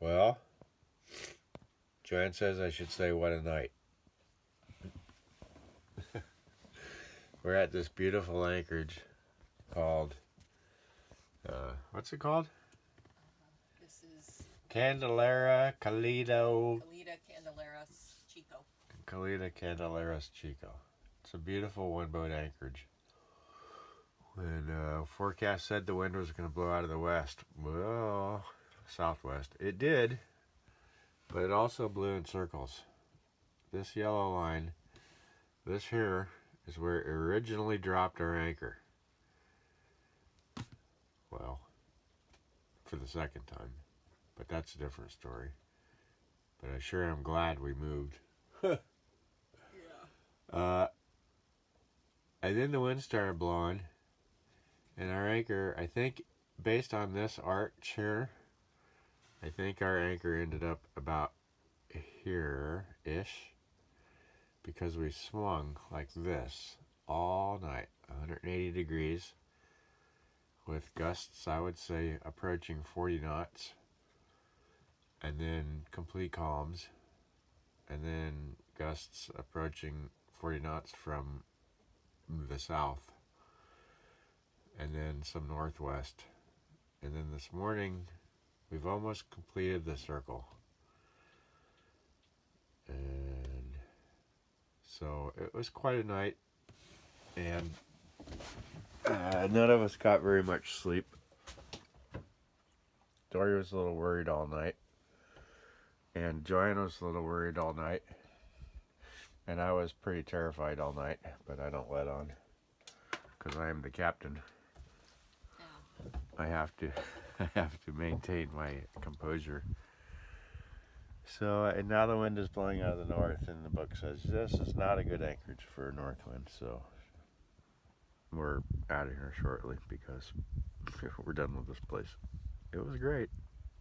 Well, Joanne says I should say what a night. We're at this beautiful anchorage called, what's it called? This is Candelaria Calido. Calida Candelaras Chico. Calida Candelaras Chico. It's a beautiful one boat anchorage. When forecast said the wind was going to blow out of the west, well, southwest. It did, but it also blew in circles. This yellow line, this here, is where it originally dropped our anchor. Well, for the second time. But that's a different story. But I sure am glad we moved. Yeah. And then the wind started blowing. And our anchor, I think, based on this arch here, I think our anchor ended up about here-ish. Because we swung like this all night, 180 degrees. With gusts, I would say, approaching 40 knots. And then complete calms. And then gusts approaching 40 knots from the south. And then some northwest. And then this morning, we've almost completed the circle. And so it was quite a night. And none of us got very much sleep. Dory was a little worried all night. And Joanne was a little worried all night. And I was pretty terrified all night, but I don't let on. Because I am the captain. Yeah. I have to maintain my composure. So, and now the wind is blowing out of the north, and the book says this is not a good anchorage for a north wind. So, we're out of here shortly because we're done with this place. It was great,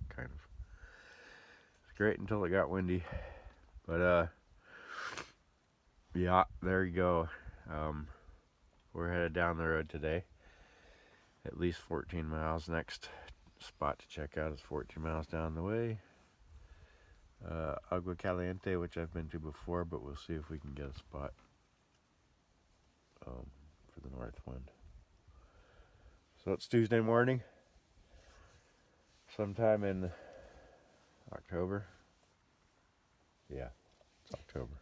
kind of. It was great until it got windy. But, yeah, there you go. We're headed down the road today. At least 14 miles. Next spot to check out is 14 miles down the way. Agua Caliente, which I've been to before, but we'll see if we can get a spot for the north wind. So it's Tuesday morning, sometime in October. Yeah, it's October.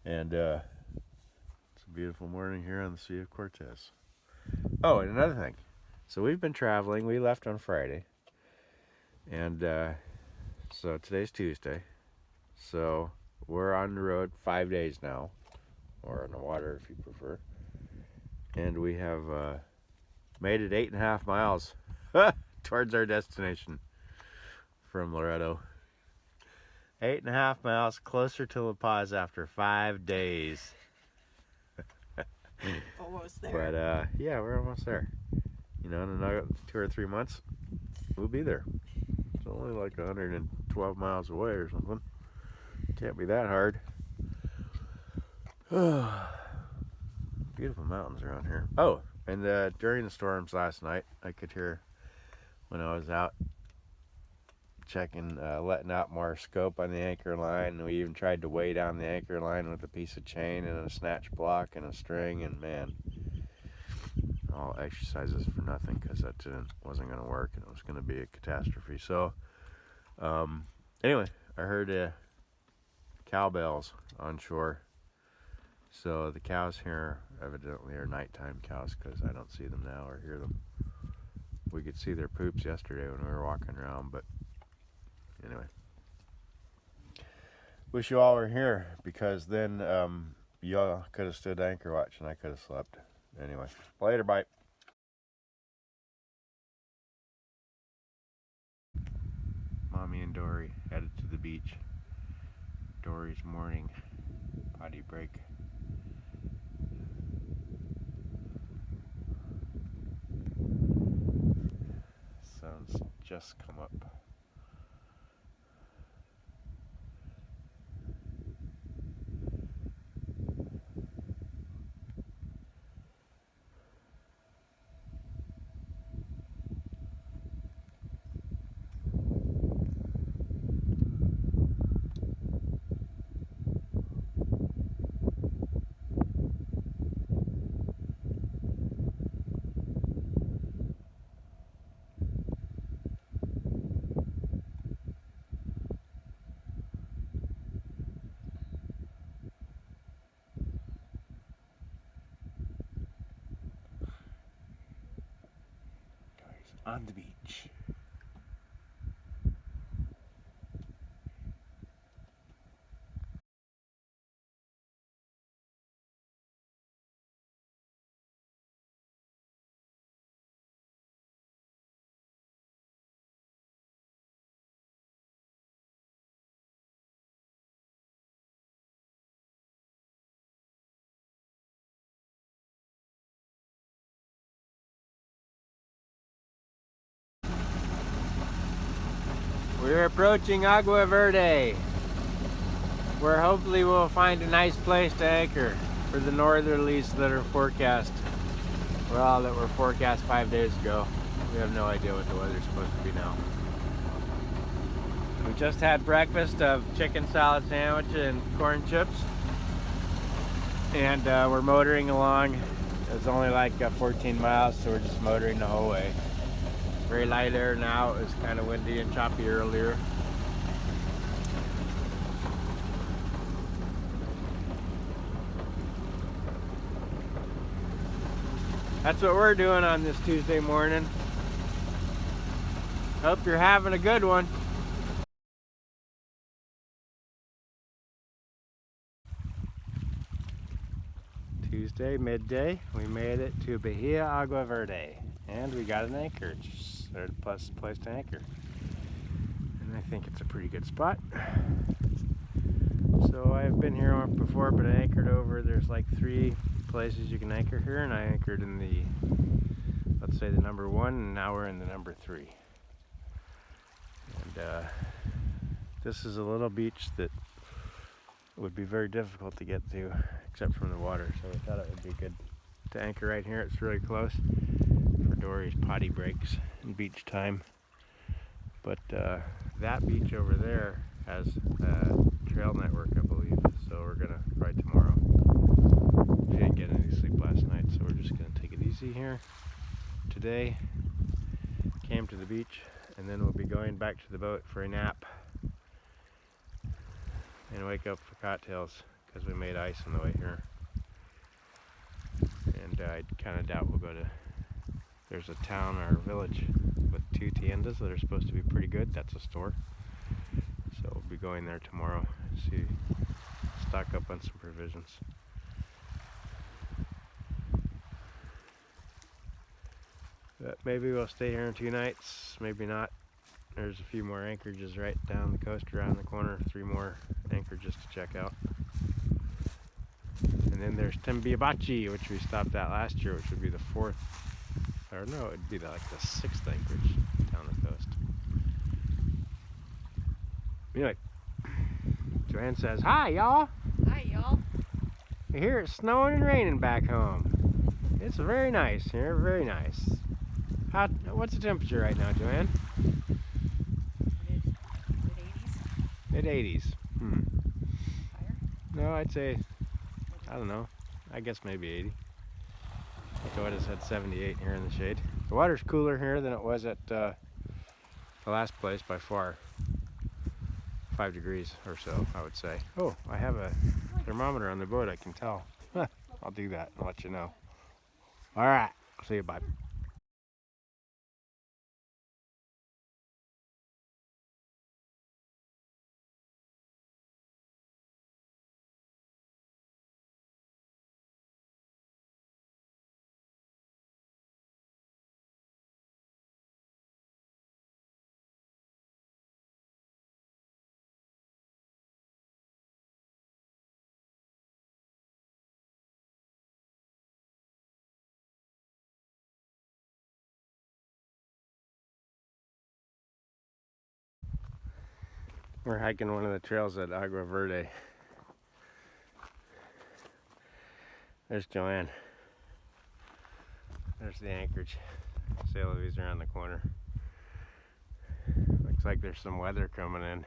And it's a beautiful morning here on the Sea of Cortez. Oh, and another thing. So we've been traveling. We left on Friday. And so today's Tuesday. So we're on the road 5 days now. Or on the water if you prefer. And we have made it 8.5 miles towards our destination from Loretto. 8.5 miles closer to La Paz after 5 days. Almost there. But yeah, we're almost there. You know, in another 2 or 3 months, we'll be there. It's only like 112 miles away or something. Can't be that hard. Beautiful mountains around here. Oh, and during the storms last night, I could hear when I was out checking, letting out more scope on the anchor line. And we even tried to weigh down the anchor line with a piece of chain and a snatch block and a string. And man, all exercises for nothing because that wasn't going to work and it was going to be a catastrophe. So, anyway, I heard cowbells on shore. So the cows here evidently are nighttime cows because I don't see them now or hear them. We could see their poops yesterday when we were walking around, but anyway. Wish you all were here because then y'all could have stood anchor watch and I could have slept. Anyway, later, bye. Mommy and Dory headed to the beach. Dory's morning potty break. Sun's just come up. on the beach. We're approaching Agua Verde, where hopefully we'll find a nice place to anchor for the northerlies that are forecast. Well, that were forecast 5 days ago. We have no idea what the weather's supposed to be now. We just had breakfast of chicken salad sandwich and corn chips. And we're motoring along. It's only like 14 miles, so we're just motoring the whole way. Very light air now. It was kind of windy and choppy earlier. That's what we're doing on this Tuesday morning. Hope you're having a good one. Tuesday midday, we made it to Bahia Agua Verde, and we got an anchorage, or plus place to anchor. And I think it's a pretty good spot. So I've been here once before, but I anchored over. There's like 3 places you can anchor here, and I anchored in the, let's say, the number 1, and now we're in the number 3. And this is a little beach that would be very difficult to get to, except from the water. So we thought it would be good to anchor right here. It's really close for Dory's potty breaks and beach time. But that beach over there has a trail network, I believe. So we're gonna ride tomorrow. We didn't get any sleep last night, so we're just gonna take it easy here today. Came to the beach, and then we'll be going back to the boat for a nap and wake up for cocktails because we made ice on the way here. And I kind of doubt we'll go to, there's a town or village with 2 tiendas that are supposed to be pretty good. That's a store. So we'll be going there tomorrow, see, stock up on some provisions. But maybe we'll stay here in 2 nights, maybe not. There's a few more anchorages right down the coast around the corner, 3 more anchorages to check out. And then there's Timbiabachi, which we stopped at last year, which would be the 4th, or no, it'd be like the 6th anchorage down the coast. Anyway, Joanne says, "Hi, y'all. Hi, y'all. I hear it's snowing and raining back home. It's very nice here, very nice. What's the temperature right now, Joanne?" Mid 80s. Mid-80s. Higher? No, I'd say, I don't know. I guess maybe 80. Toyota's had 78 here in the shade. The water's cooler here than it was at the last place by far. 5 degrees or so, I would say. Oh, I have a thermometer on the boat, I can tell. I'll do that and let you know. All right, see you, bye. We're hiking one of the trails at Agua Verde. There's Joanne. There's the anchorage. Sail Levy's around the corner. Looks like there's some weather coming in.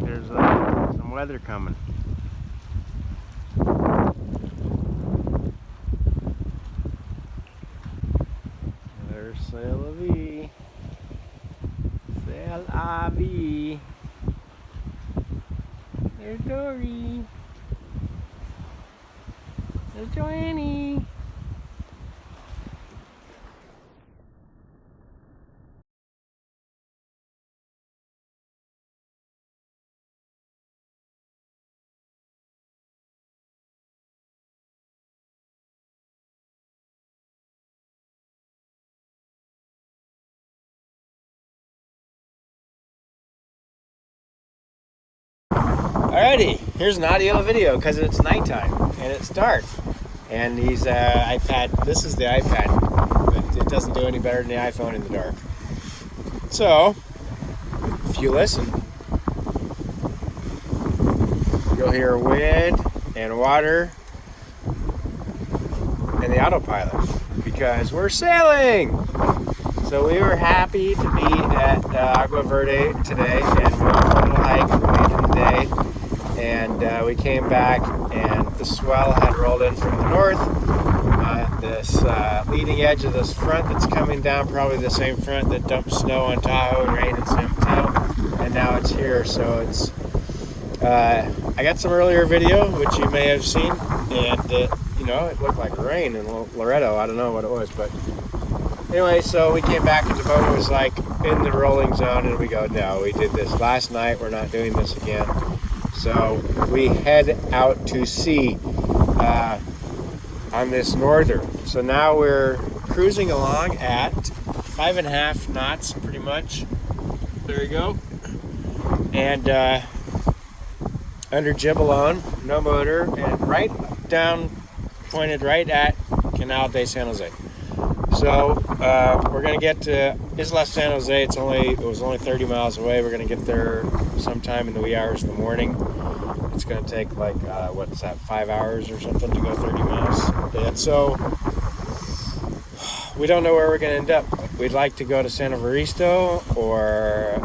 like there's some weather coming. There's C'est la vie. C'est la vie. There's Dory. There's Joannie. Alrighty, here's an audio video because it's nighttime and it's dark. And he's iPad. This is the iPad. It doesn't do any better than the iPhone in the dark. So, if you listen, you'll hear wind and water and the autopilot because we're sailing. So we were happy to be at Agua Verde today and went on a little hike late in the day. And we came back and the swell had rolled in from the north. This leading edge of this front that's coming down, probably the same front that dumped snow on Tahoe and rain in San Mateo. And now it's here, so it's... I got some earlier video, which you may have seen, and it looked like rain in Loretto. I don't know what it was, but... Anyway, so we came back and the boat was like in the rolling zone, and we go, no, we did this last night, we're not doing this again. So we head out to sea on this norther. So now we're cruising along at 5.5 knots, pretty much. There you go. And under jib alone, no motor, and right down, pointed right at Canal de San Jose. So we're gonna get to Isla San Jose. It was only 30 miles away. We're gonna get there sometime in the wee hours of the morning. It's gonna take like 5 hours or something to go 30 miles. And so we don't know where we're gonna end up. We'd like to go to San Evaristo, or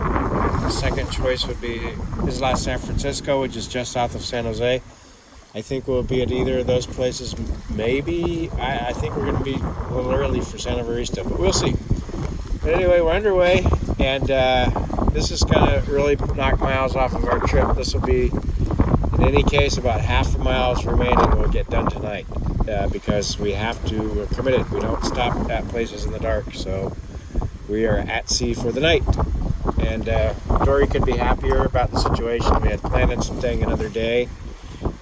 the second choice would be Isla San Francisco, which is just south of San Jose. I think we'll be at either of those places. Maybe I think we're going to be a little early for San Evaristo, but we'll see. But anyway, we're underway, and this is going to really knock miles off of our trip. This will be, in any case, about half the miles remaining we'll get done tonight because we're committed. We don't stop at places in the dark, so we are at sea for the night. And Dory could be happier about the situation. We had planned on staying another day,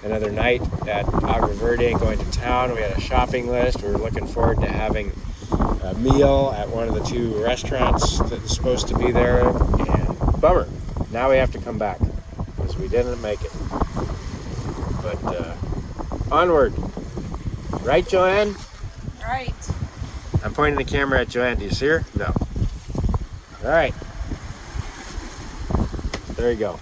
another night at Agua Verde and going to town. We had a shopping list. We were looking forward to having a meal at one of the two restaurants that was supposed to be there. And bummer, now we have to come back because we didn't make it. But onward. Right, Joanne? Right. I'm pointing the camera at Joanne. Do you see her? No. All right. There you go.